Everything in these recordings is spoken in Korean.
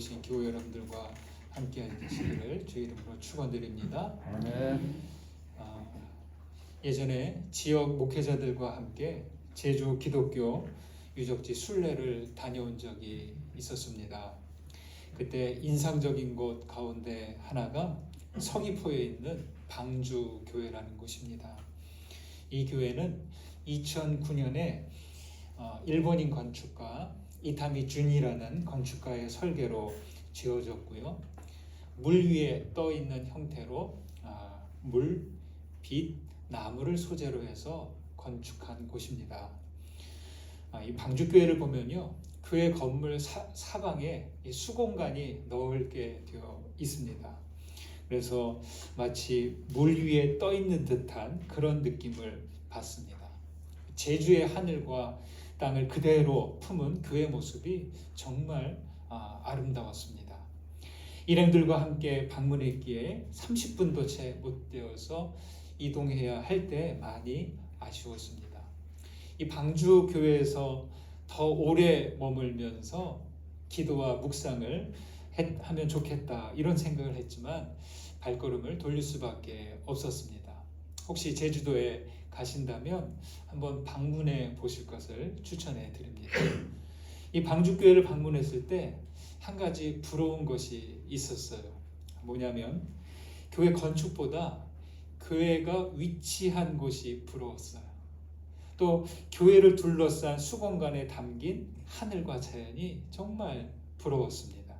오신 교회 여러분들과 함께 하시기를 주의 이름으로 축원드립니다. 아멘. 예전에 지역 목회자들과 함께 제주 기독교 유적지 순례를 다녀온 적이 있었습니다. 그때 인상적인 곳 가운데 하나가 서귀포에 있는 방주교회라는 곳입니다. 이 교회는 2009년에 일본인 건축가 이타미 준이라는 건축가의 설계로 지어졌고요. 물 위에 떠 있는 형태로 물, 빛, 나무를 소재로 해서 건축한 곳입니다. 이 방주교회를 보면요, 교회 건물 사방에 이 수공간이 넓게 되어 있습니다. 그래서 마치 물 위에 떠 있는 듯한 그런 느낌을 받습니다. 제주의 하늘과 땅을 그대로 품은 교회 모습이 정말 아름다웠습니다. 일행들과 함께 방문했기에 30분도 채 못 되어서 이동해야 할 때 많이 아쉬웠습니다. 이 방주 교회에서 더 오래 머물면서 기도와 묵상을 하면 좋겠다 이런 생각을 했지만 발걸음을 돌릴 수밖에 없었습니다. 혹시 제주도에 가신다면 한번 방문해 보실 것을 추천해 드립니다. 이 방주교회를 방문했을 때 한 가지 부러운 것이 있었어요. 뭐냐면 교회 건축보다 교회가 위치한 곳이 부러웠어요. 또 교회를 둘러싼 수공간에 담긴 하늘과 자연이 정말 부러웠습니다.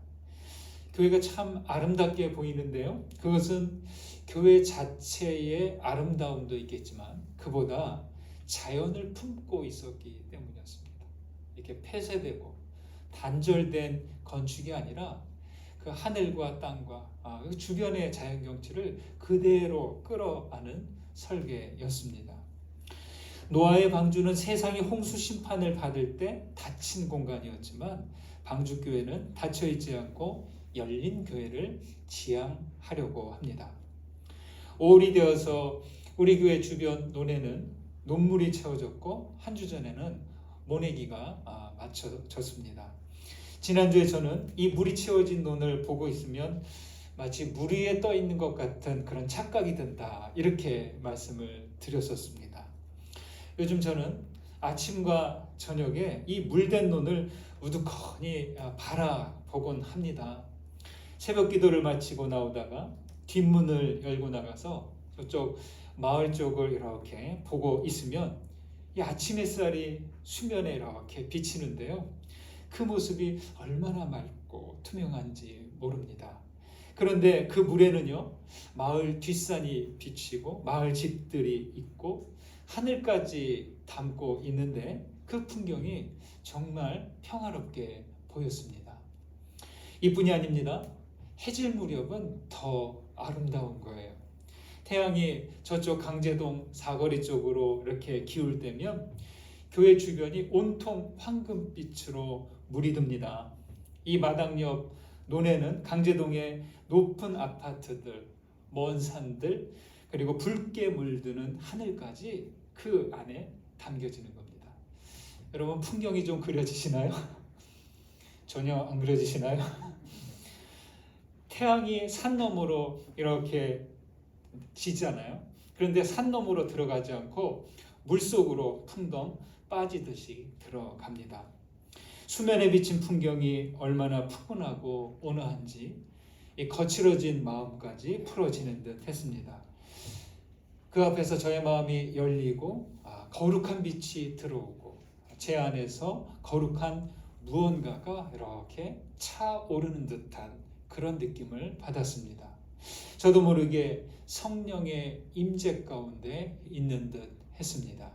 교회가 참 아름답게 보이는데요. 그것은 교회 자체의 아름다움도 있겠지만 그보다 자연을 품고 있었기 때문이었습니다. 이렇게 폐쇄되고 단절된 건축이 아니라 그 하늘과 땅과 그 주변의 자연 경치를 그대로 끌어안은 설계였습니다. 노아의 방주는 세상이 홍수 심판을 받을 때 닫힌 공간이었지만 방주교회는 닫혀있지 않고 열린 교회를 지향하려고 합니다. 5월이 되어서 우리 교회 주변 논에는 논물이 채워졌고 한 주 전에는 모내기가 마쳐졌습니다. 지난주에 저는 이 물이 채워진 논을 보고 있으면 마치 물 위에 떠 있는 것 같은 그런 착각이 든다 이렇게 말씀을 드렸었습니다. 요즘 저는 아침과 저녁에 이 물된 논을 우두커니 바라보곤 합니다. 새벽 기도를 마치고 나오다가 뒷문을 열고 나가서 저쪽 마을 쪽을 이렇게 보고 있으면 이 아침 햇살이 수면에 이렇게 비치는데요. 그 모습이 얼마나 맑고 투명한지 모릅니다. 그런데 그 물에는요, 마을 뒷산이 비치고 마을 집들이 있고 하늘까지 담고 있는데 그 풍경이 정말 평화롭게 보였습니다. 이뿐이 아닙니다. 해질 무렵은 더 아름다운 거예요. 태양이 저쪽 강제동 사거리 쪽으로 이렇게 기울 때면 교회 주변이 온통 황금빛으로 물이 듭니다. 이 마당 옆 논에는 강제동의 높은 아파트들, 먼 산들, 그리고 붉게 물드는 하늘까지 그 안에 담겨지는 겁니다. 여러분 풍경이 좀 그려지시나요? 전혀 안 그려지시나요? 태양이 산 너머로 이렇게 지잖아요. 그런데 산 너머로 들어가지 않고 물속으로 풍덩 빠지듯이 들어갑니다. 수면에 비친 풍경이 얼마나 푸근하고 온화한지 이 거칠어진 마음까지 풀어지는 듯 했습니다. 그 앞에서 저의 마음이 열리고 거룩한 빛이 들어오고 제 안에서 거룩한 무언가가 이렇게 차오르는 듯한 그런 느낌을 받았습니다. 저도 모르게 성령의 임재 가운데 있는 듯 했습니다.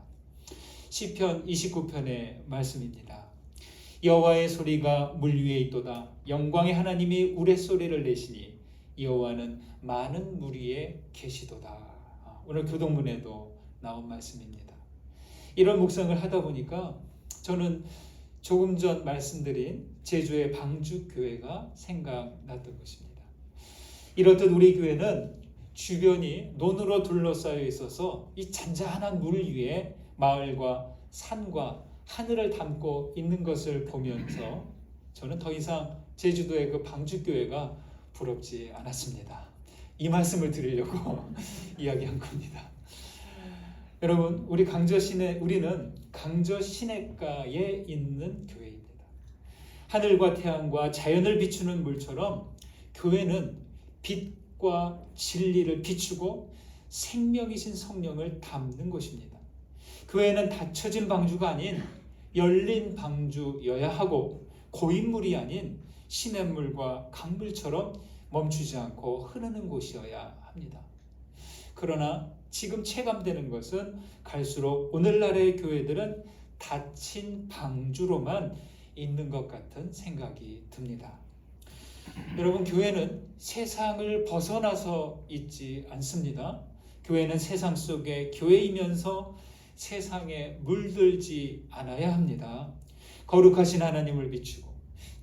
시편 29편의 말씀입니다. 여호와의 소리가 물 위에 있도다. 영광의 하나님이 우레소리를 내시니 여호와는 많은 물 위에 계시도다. 오늘 교동문에도 나온 말씀입니다. 이런 묵상을 하다 보니까 저는 조금 전 말씀드린 제주의 방주교회가 생각났던 것입니다. 이렇듯 우리 교회는 주변이 논으로 둘러싸여 있어서 이 잔잔한 물 위에 마을과 산과 하늘을 담고 있는 것을 보면서 저는 더 이상 제주도의 그 방주교회가 부럽지 않았습니다. 이 말씀을 드리려고 이야기한 겁니다. 여러분, 우리는 강저 시냇가에 있는 교회입니다. 하늘과 태양과 자연을 비추는 물처럼 교회는 빛과 진리를 비추고 생명이신 성령을 담는 곳입니다. 교회는 닫혀진 방주가 아닌 열린 방주여야 하고 고인물이 아닌 시냇물과 강물처럼 멈추지 않고 흐르는 곳이어야 합니다. 그러나 지금 체감되는 것은 갈수록 오늘날의 교회들은 닫힌 방주로만 있는 것 같은 생각이 듭니다. 여러분, 교회는 세상을 벗어나서 있지 않습니다. 교회는 세상 속에 교회이면서 세상에 물들지 않아야 합니다. 거룩하신 하나님을 비추고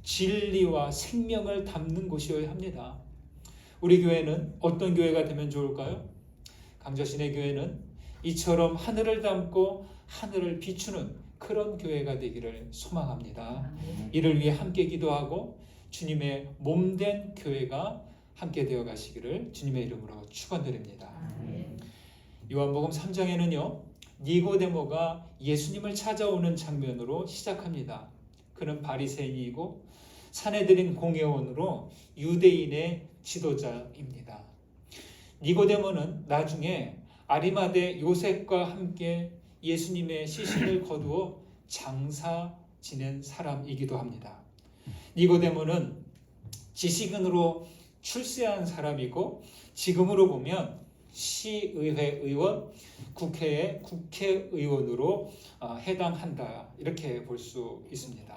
진리와 생명을 담는 곳이어야 합니다. 우리 교회는 어떤 교회가 되면 좋을까요? 강저신의 교회는 이처럼 하늘을 담고 하늘을 비추는 그런 교회가 되기를 소망합니다. 이를 위해 함께 기도하고 주님의 몸된 교회가 함께 되어 가시기를 주님의 이름으로 축원드립니다. 요한복음 3장에는요, 니고데모가 예수님을 찾아오는 장면으로 시작합니다. 그는 바리새인이고 사내들인 공회원으로 유대인의 지도자입니다. 니고데모는 나중에 아리마대 요셉과 함께 예수님의 시신을 거두어 장사 지낸 사람이기도 합니다. 니고데모는 지식인으로 출세한 사람이고 지금으로 보면 시의회 의원, 국회의 국회의원으로 해당한다, 이렇게 볼 수 있습니다.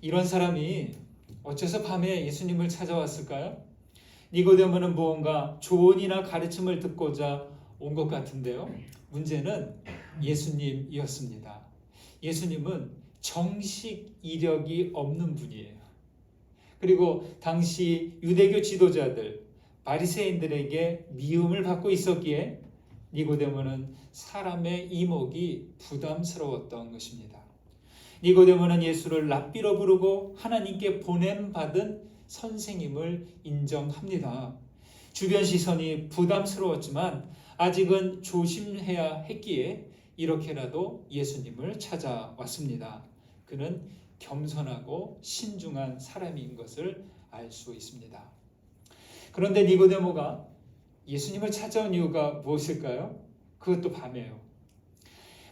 이런 사람이 어째서 밤에 예수님을 찾아왔을까요? 니고데모는 무언가 조언이나 가르침을 듣고자 온 것 같은데요. 문제는 예수님이었습니다. 예수님은 정식 이력이 없는 분이에요. 그리고 당시 유대교 지도자들, 바리새인들에게 미움을 받고 있었기에 니고데모는 사람의 이목이 부담스러웠던 것입니다. 니고데모는 예수를 랍비로 부르고 하나님께 보냄받은 선생님을 인정합니다. 주변 시선이 부담스러웠지만 아직은 조심해야 했기에 이렇게라도 예수님을 찾아왔습니다. 그는 겸손하고 신중한 사람인 것을 알 수 있습니다. 그런데 니고데모가 예수님을 찾아온 이유가 무엇일까요? 그것도 밤에요.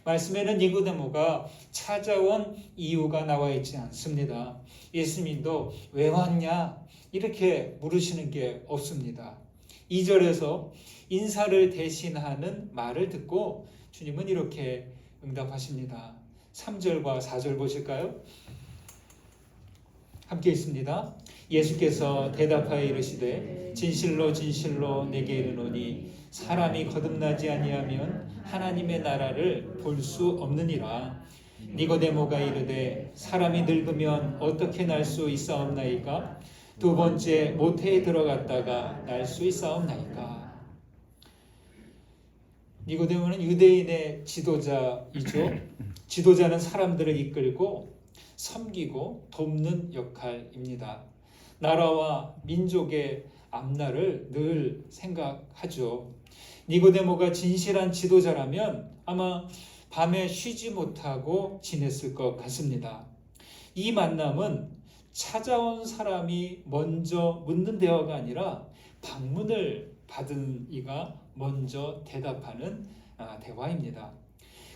말씀에는 니고데모가 찾아온 이유가 나와 있지 않습니다. 예수님도 왜 왔냐? 이렇게 물으시는 게 없습니다. 2절에서 인사를 대신하는 말을 듣고 주님은 이렇게 응답하십니다. 3절과 4절 보실까요? 함께 있습니다. 예수께서 대답하여 이르시되 진실로 진실로 내게 이르노니 사람이 거듭나지 아니하면 하나님의 나라를 볼 수 없느니라. 니고데모가 이르되 사람이 늙으면 어떻게 날 수 있사옵나이까? 두 번째 모태에 들어갔다가 날 수 있사옵나이까? 니고데모는 유대인의 지도자이죠. 지도자는 사람들을 이끌고 섬기고 돕는 역할입니다. 나라와 민족의 앞날을 늘 생각하죠. 니고데모가 진실한 지도자라면 아마 밤에 쉬지 못하고 지냈을 것 같습니다. 이 만남은 찾아온 사람이 먼저 묻는 대화가 아니라 방문을 받은 이가 먼저 대답하는 대화입니다.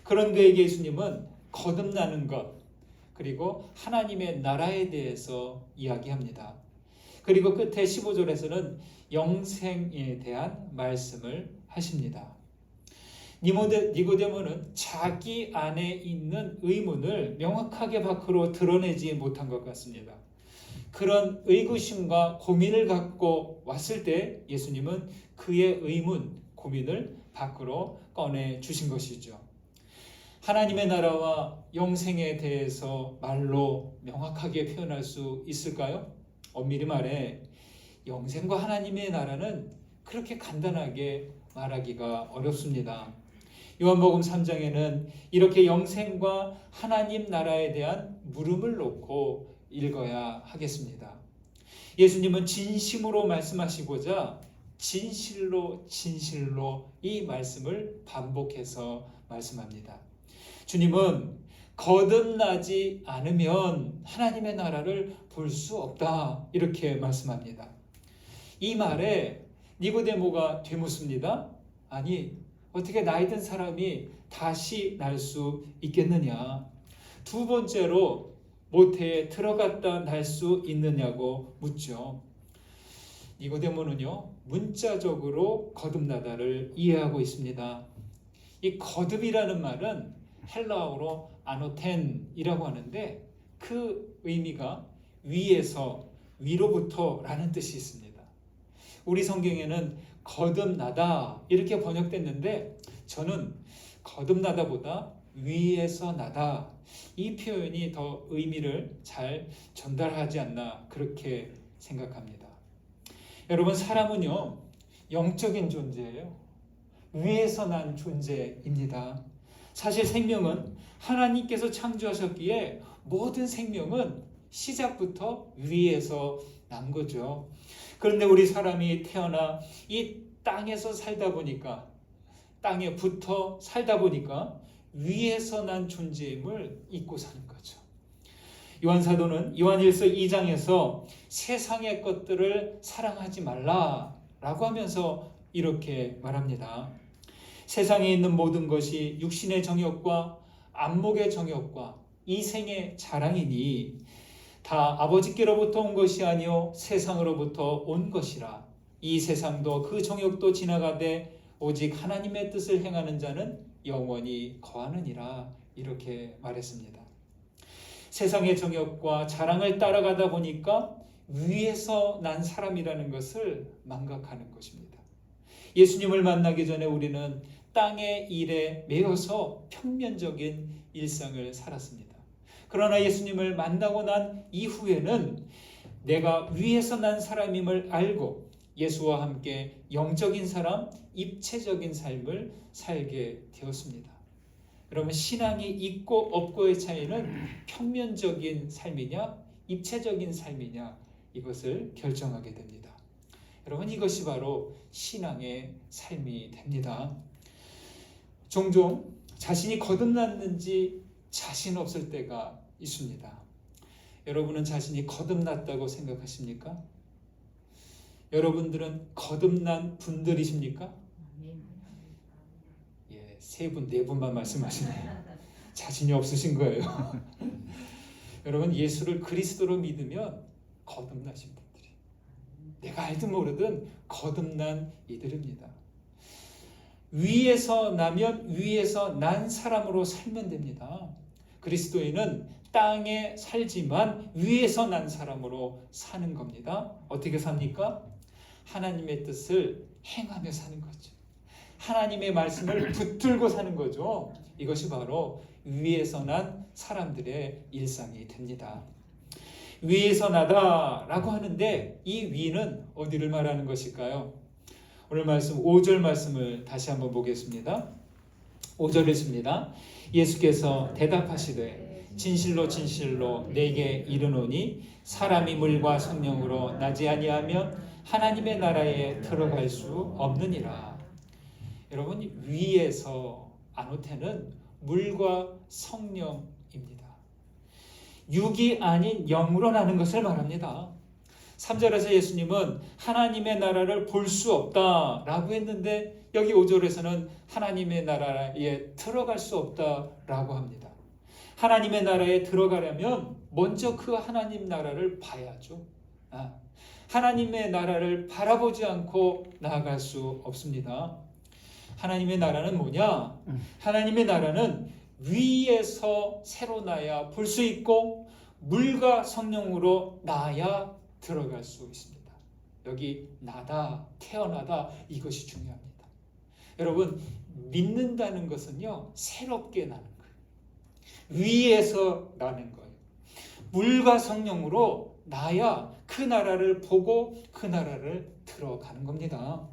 그런 그에게 예수님은 거듭나는 것, 그리고 하나님의 나라에 대해서 이야기합니다. 그리고 끝에 15절에서는 영생에 대한 말씀을 하십니다. 니고데모는 자기 안에 있는 의문을 명확하게 밖으로 드러내지 못한 것 같습니다. 그런 의구심과 고민을 갖고 왔을 때 예수님은 그의 의문, 고민을 밖으로 꺼내 주신 것이죠. 하나님의 나라와 영생에 대해서 말로 명확하게 표현할 수 있을까요? 엄밀히 말해 영생과 하나님의 나라는 그렇게 간단하게 말하기가 어렵습니다. 요한복음 3장에는 이렇게 영생과 하나님 나라에 대한 물음을 놓고 읽어야 하겠습니다. 예수님은 진심으로 말씀하시고자 진실로 진실로 이 말씀을 반복해서 말씀합니다. 주님은 거듭나지 않으면 하나님의 나라를 볼 수 없다 이렇게 말씀합니다. 이 말에 니고데모가 되묻습니다. 아니 어떻게 나이 든 사람이 다시 날 수 있겠느냐. 두 번째로 모태에 들어갔다 날 수 있느냐고 묻죠. 니고데모는요 문자적으로 거듭나다를 이해하고 있습니다. 이 거듭이라는 말은 헬라어로 아노텐이라고 하는데 그 의미가 위에서 위로부터라는 뜻이 있습니다. 우리 성경에는 거듭나다 이렇게 번역됐는데 저는 거듭나다보다 위에서 나다 이 표현이 더 의미를 잘 전달하지 않나 그렇게 생각합니다. 여러분 사람은요 영적인 존재예요. 위에서 난 존재입니다. 사실 생명은 하나님께서 창조하셨기에 모든 생명은 시작부터 위에서 난 거죠. 그런데 우리 사람이 태어나 이 땅에서 살다 보니까 땅에 붙어 살다 보니까 위에서 난 존재임을 잊고 사는 거죠. 요한사도는 요한일서 2장에서 세상의 것들을 사랑하지 말라라고 하면서 이렇게 말합니다. 세상에 있는 모든 것이 육신의 정욕과 안목의 정욕과 이생의 자랑이니 다 아버지께로부터 온 것이 아니요 세상으로부터 온 것이라. 이 세상도 그 정욕도 지나가되 오직 하나님의 뜻을 행하는 자는 영원히 거하느니라 이렇게 말했습니다. 세상의 정욕과 자랑을 따라가다 보니까 위에서 난 사람이라는 것을 망각하는 것입니다. 예수님을 만나기 전에 우리는 땅의 일에 매여서 평면적인 일상을 살았습니다. 그러나 예수님을 만나고 난 이후에는 내가 위에서 난 사람임을 알고 예수와 함께 영적인 사람, 입체적인 삶을 살게 되었습니다. 그러면 신앙이 있고 없고의 차이는 평면적인 삶이냐, 입체적인 삶이냐 이것을 결정하게 됩니다. 여러분 이것이 바로 신앙의 삶이 됩니다. 종종 자신이 거듭났는지 자신 없을 때가 있습니다. 여러분은 자신이 거듭났다고 생각하십니까? 여러분들은 거듭난 분들이십니까? 예, 세 분, 네 분만 말씀하시네요. 자신이 없으신 거예요. 여러분 예수를 그리스도로 믿으면 거듭나신 분들이 내가 알든 모르든 거듭난 이들입니다. 위에서 나면 위에서 난 사람으로 살면 됩니다. 그리스도인은 땅에 살지만 위에서 난 사람으로 사는 겁니다. 어떻게 삽니까? 하나님의 뜻을 행하며 사는 거죠. 하나님의 말씀을 붙들고 사는 거죠. 이것이 바로 위에서 난 사람들의 일상이 됩니다. 위에서 나다라고 하는데 이 위는 어디를 말하는 것일까요? 오늘 말씀 5절 말씀을 다시 한번 보겠습니다. 5절 읽습니다. 예수께서 대답하시되 진실로 진실로 내게 이르노니 사람이 물과 성령으로 나지 아니하면 하나님의 나라에 들어갈 수 없느니라. 여러분 위에서 아노테는 물과 성령입니다. 육이 아닌 영으로 나는 것을 말합니다. 3절에서 예수님은 하나님의 나라를 볼 수 없다라고 했는데 여기 5절에서는 하나님의 나라에 들어갈 수 없다라고 합니다. 하나님의 나라에 들어가려면 먼저 그 하나님 나라를 봐야죠. 하나님의 나라를 바라보지 않고 나아갈 수 없습니다. 하나님의 나라는 뭐냐? 하나님의 나라는 위에서 새로 나야 볼 수 있고 물과 성령으로 나야 들어갈 수 있습니다. 여기 나다, 태어나다 이것이 중요합니다. 여러분 믿는다는 것은요 새롭게 나는 거예요. 위에서 나는 거예요. 물과 성령으로 나야 그 나라를 보고 그 나라를 들어가는 겁니다.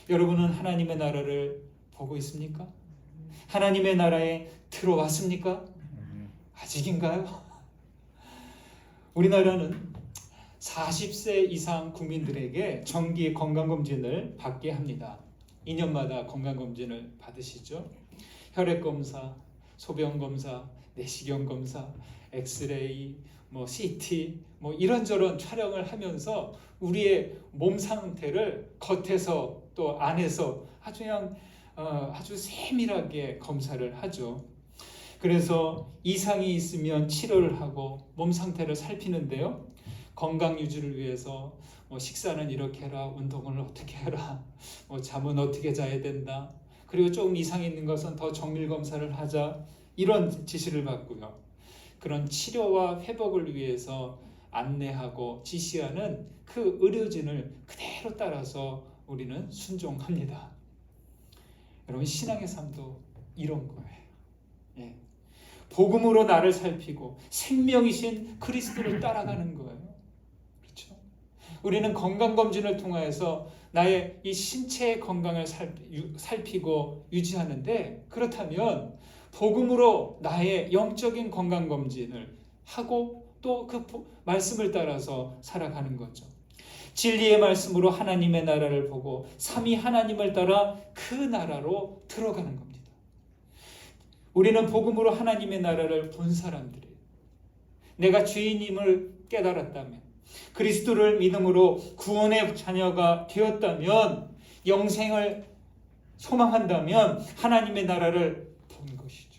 여러분은 하나님의 나라를 보고 있습니까? 하나님의 나라에 들어왔습니까? 아직인가요? 우리나라는 40세 이상 국민들에게 정기 건강검진을 받게 합니다. 2년마다 건강검진을 받으시죠. 혈액검사, 소변검사, 내시경검사, 엑스레이, CT 이런저런 촬영을 하면서 우리의 몸 상태를 겉에서 또 안에서 아주 세밀하게 검사를 하죠. 그래서 이상이 있으면 치료를 하고 몸 상태를 살피는데요. 건강 유지를 위해서 식사는 이렇게 해라, 운동을 어떻게 해라, 잠은 어떻게 자야 된다. 그리고 조금 이상이 있는 것은 더 정밀 검사를 하자. 이런 지시를 받고요. 그런 치료와 회복을 위해서 안내하고 지시하는 그 의료진을 그대로 따라서 우리는 순종합니다. 여러분, 신앙의 삶도 이런 거예요. 예. 복음으로 나를 살피고 생명이신 그리스도를 따라가는 거예요. 그렇죠? 우리는 건강검진을 통해서 나의 이 신체의 건강을 살피고 유지하는데, 그렇다면 복음으로 나의 영적인 건강검진을 하고 또 그 말씀을 따라서 살아가는 거죠. 진리의 말씀으로 하나님의 나라를 보고 삼위 하나님을 따라 그 나라로 들어가는 겁니다. 우리는 복음으로 하나님의 나라를 본 사람들이에요. 내가 주인임을 깨달았다면, 그리스도를 믿음으로 구원의 자녀가 되었다면, 영생을 소망한다면 하나님의 나라를 본 것이죠.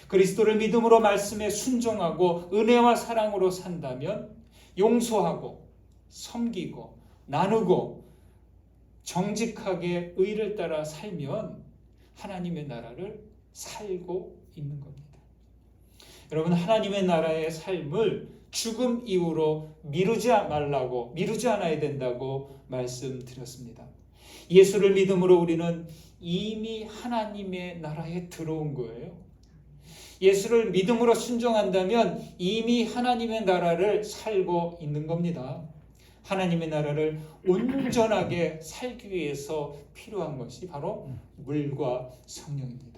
그리스도를 믿음으로 말씀에 순종하고 은혜와 사랑으로 산다면, 용서하고 섬기고 나누고 정직하게 의를 따라 살면 하나님의 나라를 살고 있는 겁니다. 여러분, 하나님의 나라의 삶을 죽음 이후로 미루지 않아야 된다고 말씀드렸습니다. 예수를 믿음으로 우리는 이미 하나님의 나라에 들어온 거예요. 예수를 믿음으로 순종한다면 이미 하나님의 나라를 살고 있는 겁니다. 하나님의 나라를 온전하게 살기 위해서 필요한 것이 바로 물과 성령입니다.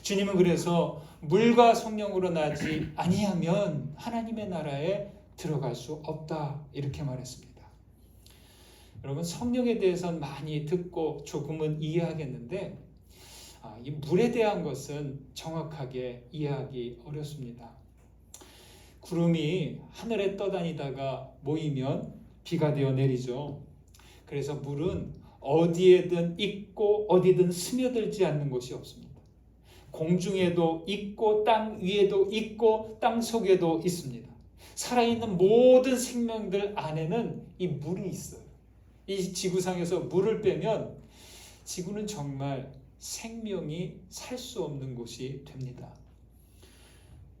주님은 그래서 물과 성령으로 나지 아니하면 하나님의 나라에 들어갈 수 없다, 이렇게 말했습니다. 여러분, 성령에 대해서는 많이 듣고 조금은 이해하겠는데 이 물에 대한 것은 정확하게 이해하기 어렵습니다. 구름이 하늘에 떠다니다가 모이면 비가 되어 내리죠. 그래서 물은 어디에든 있고 어디든 스며들지 않는 곳이 없습니다. 공중에도 있고 땅 위에도 있고 땅 속에도 있습니다. 살아있는 모든 생명들 안에는 이 물이 있어요. 이 지구상에서 물을 빼면 지구는 정말 생명이 살 수 없는 곳이 됩니다.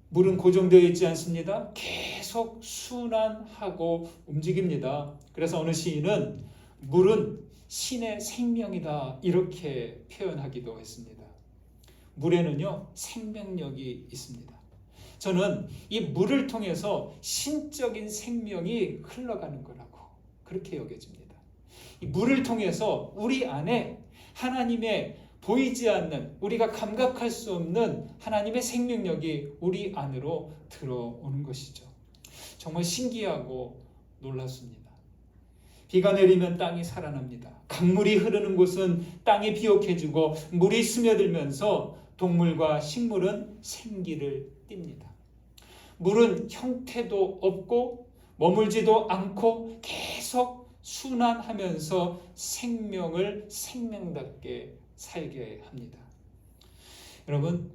물은 고정되어 있지 않습니다. 계속 순환하고 움직입니다. 그래서 어느 시인은 물은 신의 생명이다, 이렇게 표현하기도 했습니다. 물에는요, 생명력이 있습니다. 저는 이 물을 통해서 신적인 생명이 흘러가는 거라고 그렇게 여겨집니다. 이 물을 통해서 우리 안에 하나님의 보이지 않는, 우리가 감각할 수 없는 하나님의 생명력이 우리 안으로 들어오는 것이죠. 정말 신기하고 놀랍습니다. 비가 내리면 땅이 살아납니다. 강물이 흐르는 곳은 땅이 비옥해지고 물이 스며들면서 동물과 식물은 생기를 띱니다. 물은 형태도 없고 머물지도 않고 계속 순환하면서 생명을 생명답게 살게 합니다. 여러분,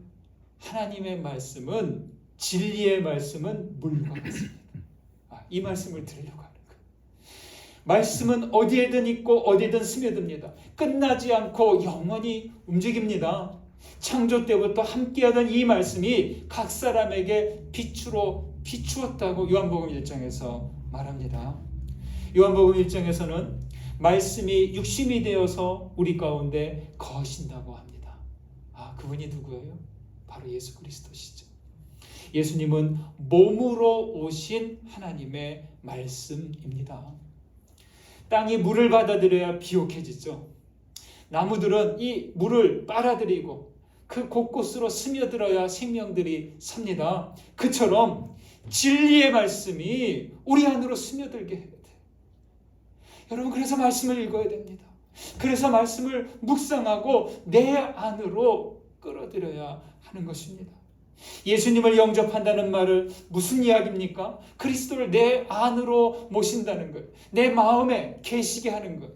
하나님의 말씀은, 진리의 말씀은 물과 같습니다. 이 말씀을 들으려고 하는 거예요. 말씀은 어디에든 있고 어디든 스며듭니다. 끝나지 않고 영원히 움직입니다. 창조 때부터 함께하던 이 말씀이 각 사람에게 빛으로 비추었다고 요한복음 1장에서 말합니다. 요한복음 1장에서는 말씀이 육신이 되어서 우리 가운데 거하신다고 합니다. 그분이 누구예요? 바로 예수 그리스도시죠. 예수님은 몸으로 오신 하나님의 말씀입니다. 땅이 물을 받아들여야 비옥해지죠. 나무들은 이 물을 빨아들이고 그 곳곳으로 스며들어야 생명들이 삽니다. 그처럼 진리의 말씀이 우리 안으로 스며들게 해야 돼요. 여러분, 그래서 말씀을 읽어야 됩니다. 그래서 말씀을 묵상하고 내 안으로 끌어들여야 하는 것입니다. 예수님을 영접한다는 말을 무슨 이야기입니까? 그리스도를 내 안으로 모신다는 것, 내 마음에 계시게 하는 것,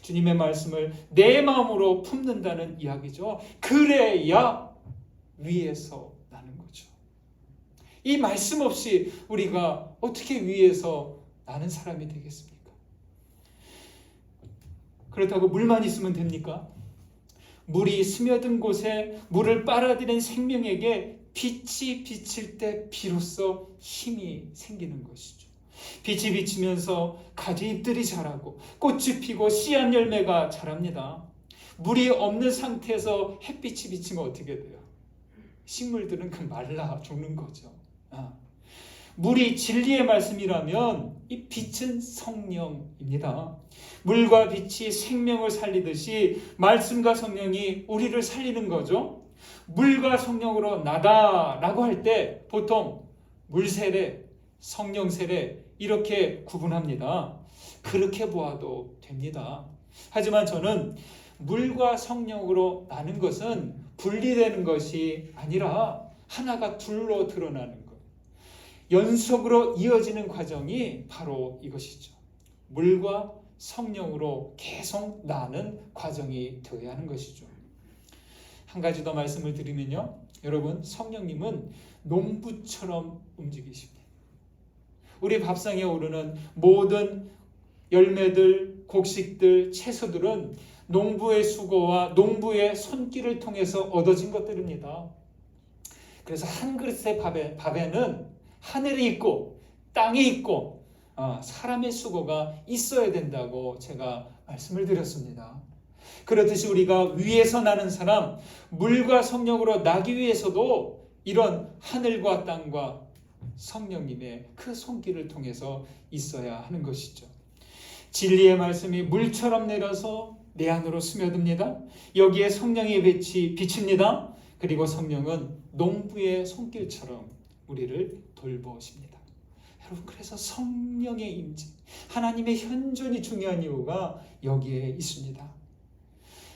주님의 말씀을 내 마음으로 품는다는 이야기죠. 그래야 위에서 나는 거죠. 이 말씀 없이 우리가 어떻게 위에서 나는 사람이 되겠습니까? 그렇다고 물만 있으면 됩니까? 물이 스며든 곳에 물을 빨아들인 생명에게 빛이 비칠 때 비로소 힘이 생기는 것이죠. 빛이 비치면서 가지잎들이 자라고 꽃이 피고 씨앗 열매가 자랍니다. 물이 없는 상태에서 햇빛이 비치면 어떻게 돼요? 식물들은 말라 죽는 거죠. 물이 진리의 말씀이라면 이 빛은 성령입니다. 물과 빛이 생명을 살리듯이 말씀과 성령이 우리를 살리는 거죠. 물과 성령으로 나다라고 할 때 보통 물 세례, 성령 세례 이렇게 구분합니다. 그렇게 보아도 됩니다. 하지만 저는 물과 성령으로 나는 것은 분리되는 것이 아니라 하나가 둘로 드러나는 것, 연속으로 이어지는 과정이 바로 이것이죠. 물과 성령으로 계속 나는 과정이 되어야 하는 것이죠. 한 가지 더 말씀을 드리면요, 여러분, 성령님은 농부처럼 움직이십니다. 우리 밥상에 오르는 모든 열매들, 곡식들, 채소들은 농부의 수고와 농부의 손길을 통해서 얻어진 것들입니다. 그래서 한 그릇의 밥에는 하늘이 있고 땅이 있고 사람의 수고가 있어야 된다고 제가 말씀을 드렸습니다. 그렇듯이 우리가 위에서 나는 사람, 물과 성령으로 나기 위해서도 이런 하늘과 땅과 성령님의 그 손길을 통해서 있어야 하는 것이죠. 진리의 말씀이 물처럼 내려서 내 안으로 스며듭니다. 여기에 성령의 빛이 비칩니다. 그리고 성령은 농부의 손길처럼 우리를 돌보십니다. 여러분, 그래서 성령의 임재, 하나님의 현존이 중요한 이유가 여기에 있습니다.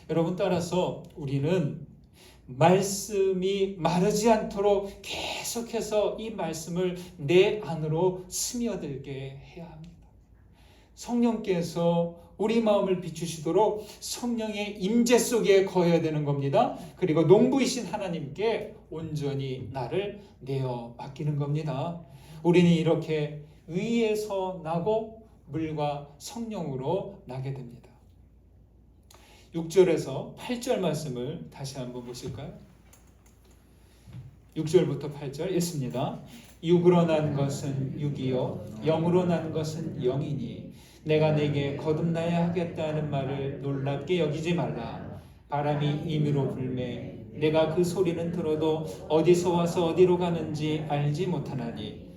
여러분, 따라서 우리는 말씀이 마르지 않도록 계속해서 이 말씀을 내 안으로 스며들게 해야 합니다. 성령께서 우리 마음을 비추시도록 성령의 임재 속에 거해야 되는 겁니다. 그리고 농부이신 하나님께 온전히 나를 내어 맡기는 겁니다. 우리는 이렇게 위에서 나고 물과 성령으로 나게 됩니다. 6절에서 8절 말씀을 다시 한번 보실까요? 6절부터 8절 읽습니다. 육으로 난 것은 육이요 영으로 난 것은 영이니 내가 내게 거듭나야 하겠다는 말을 놀랍게 여기지 말라. 바람이 임의로 불매 내가 그 소리는 들어도 어디서 와서 어디로 가는지 알지 못하나니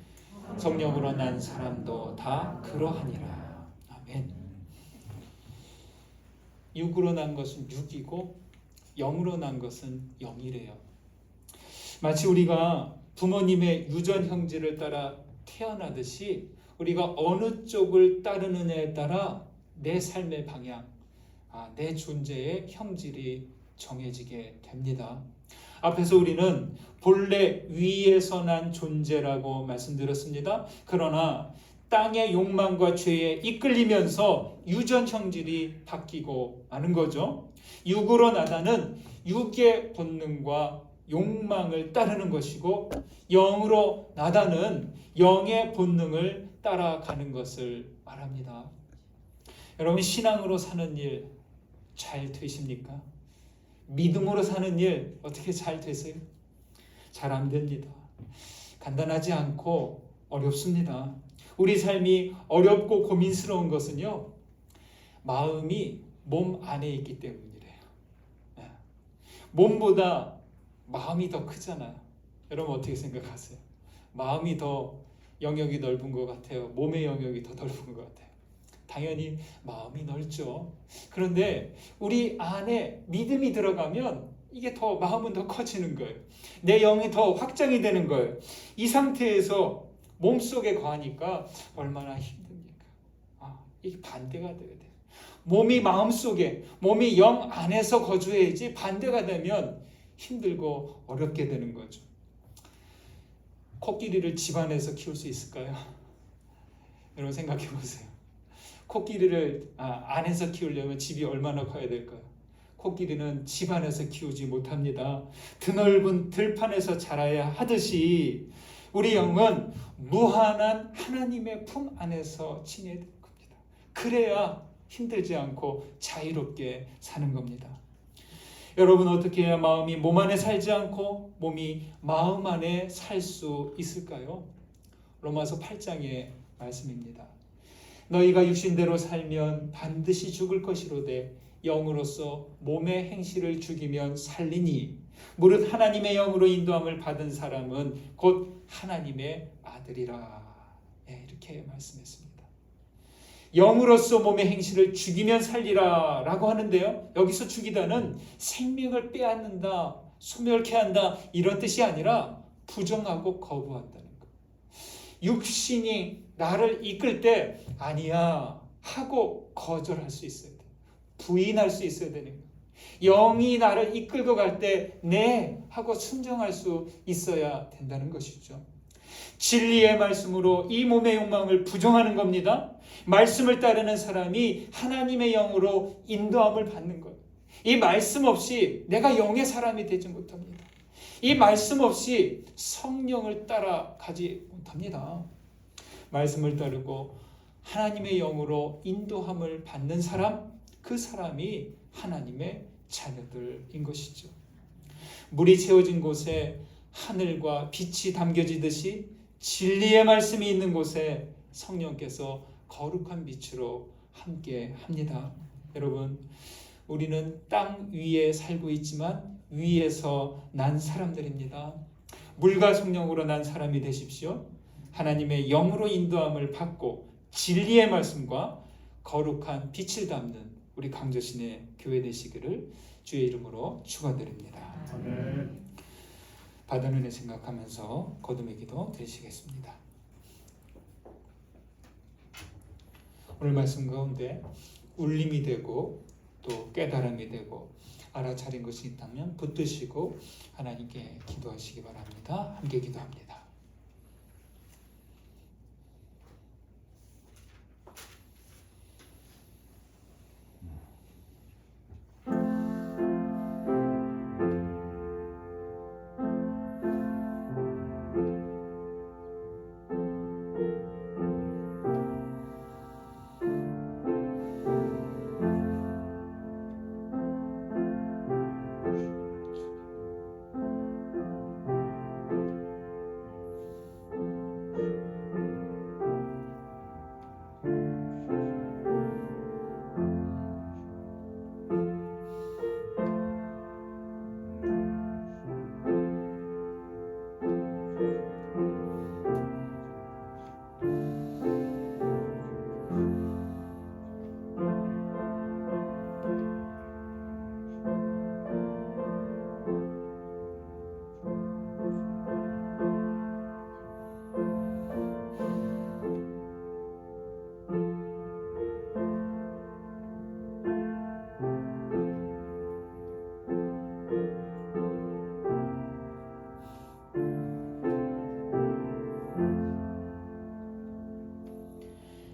성령으로 난 사람도 다 그러하니라. 아멘. 육으로 난 것은 육이고 영으로 난 것은 영이래요. 마치 우리가 부모님의 유전 형질을 따라 태어나듯이 우리가 어느 쪽을 따르느냐에 따라 내 삶의 방향, 내 존재의 형질이 정해지게 됩니다. 앞에서 우리는 본래 위에서 난 존재라고 말씀드렸습니다. 그러나 땅의 욕망과 죄에 이끌리면서 유전 형질이 바뀌고 마는 거죠. 육으로 나다는 육의 본능과 욕망을 따르는 것이고 영으로 나다는 영의 본능을 따라가는 것을 말합니다. 여러분, 신앙으로 사는 일 잘 되십니까? 믿음으로 사는 일 어떻게 잘 되세요? 잘 안 됩니다. 간단하지 않고 어렵습니다. 우리 삶이 어렵고 고민스러운 것은요, 마음이 몸 안에 있기 때문이래요. 몸보다 마음이 더 크잖아요. 여러분, 어떻게 생각하세요? 마음이 더 영역이 넓은 것 같아요? 몸의 영역이 더 넓은 것 같아요? 당연히 마음이 넓죠. 그런데 우리 안에 믿음이 들어가면 이게 더 마음은 더 커지는 거예요. 내 영이 더 확장이 되는 거예요. 이 상태에서 몸속에 거하니까 얼마나 힘듭니까? 이게 반대가 돼야 돼요. 몸이 마음속에, 몸이 영 안에서 거주해야지 반대가 되면 힘들고 어렵게 되는 거죠. 코끼리를 집 안에서 키울 수 있을까요? 여러분 생각해 보세요. 코끼리를 안에서 키우려면 집이 얼마나 커야 될까요? 코끼리는 집 안에서 키우지 못합니다. 드넓은 들판에서 자라야 하듯이 우리 영은 무한한 하나님의 품 안에서 지내야 될 겁니다. 그래야 힘들지 않고 자유롭게 사는 겁니다. 여러분 어떻게 해야 마음이 몸 안에 살지 않고 몸이 마음 안에 살 수 있을까요? 로마서 8장의 말씀입니다. 너희가 육신대로 살면 반드시 죽을 것이로되 영으로서 몸의 행실을 죽이면 살리니 무릇 하나님의 영으로 인도함을 받은 사람은 곧 하나님의 아들이라. 이렇게 말씀했습니다. 영으로서 몸의 행실을 죽이면 살리라 라고 하는데요, 여기서 죽이다는 생명을 빼앗는다, 소멸케 한다 이런 뜻이 아니라 부정하고 거부한다는 것. 육신이 나를 이끌 때 아니야 하고 거절할 수 있어야 돼. 부인할 수 있어야 되는 거예요. 영이 나를 이끌고 갈 때 네 하고 순종할 수 있어야 된다는 것이죠. 진리의 말씀으로 이 몸의 욕망을 부정하는 겁니다. 말씀을 따르는 사람이 하나님의 영으로 인도함을 받는 거예요. 이 말씀 없이 내가 영의 사람이 되지 못합니다. 이 말씀 없이 성령을 따라가지 못합니다. 말씀을 따르고 하나님의 영으로 인도함을 받는 사람, 그 사람이 하나님의 자녀들인 것이죠. 물이 채워진 곳에 하늘과 빛이 담겨지듯이 진리의 말씀이 있는 곳에 성령께서 거룩한 빛으로 함께 합니다. 여러분, 우리는 땅 위에 살고 있지만 위에서 난 사람들입니다. 물과 성령으로 난 사람이 되십시오. 하나님의 영으로 인도함을 받고 진리의 말씀과 거룩한 빛을 담는 우리 강조신의 교회 되시기를 주의 이름으로 축원드립니다. 아멘. 받은 은혜 생각하면서 거듭의 기도 드리시겠습니다. 오늘 말씀 가운데 울림이 되고 또 깨달음이 되고 알아차린 것이 있다면 붙드시고 하나님께 기도하시기 바랍니다. 함께 기도합니다.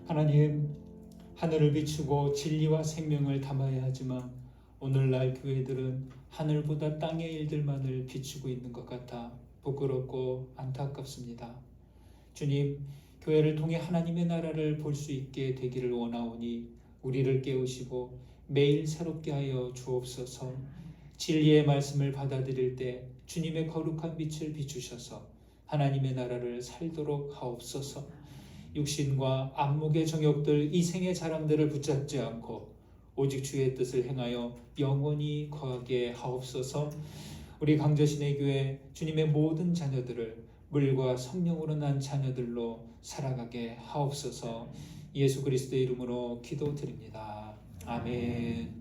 하나님, 하늘을 비추고 진리와 생명을 담아야 하지만 오늘날 교회들은 하늘보다 땅의 일들만을 비추고 있는 것 같아 부끄럽고 안타깝습니다. 주님, 교회를 통해 하나님의 나라를 볼 수 있게 되기를 원하오니 우리를 깨우시고 매일 새롭게 하여 주옵소서. 진리의 말씀을 받아들일 때 주님의 거룩한 빛을 비추셔서 하나님의 나라를 살도록 하옵소서. 육신과 안목의 정욕들, 이생의 자랑들을 붙잡지 않고 오직 주의 뜻을 행하여 영원히 거하게 하옵소서. 우리 강저신의 교회 주님의 모든 자녀들을 물과 성령으로 난 자녀들로 살아가게 하옵소서. 예수 그리스도의 이름으로 기도드립니다. 아멘.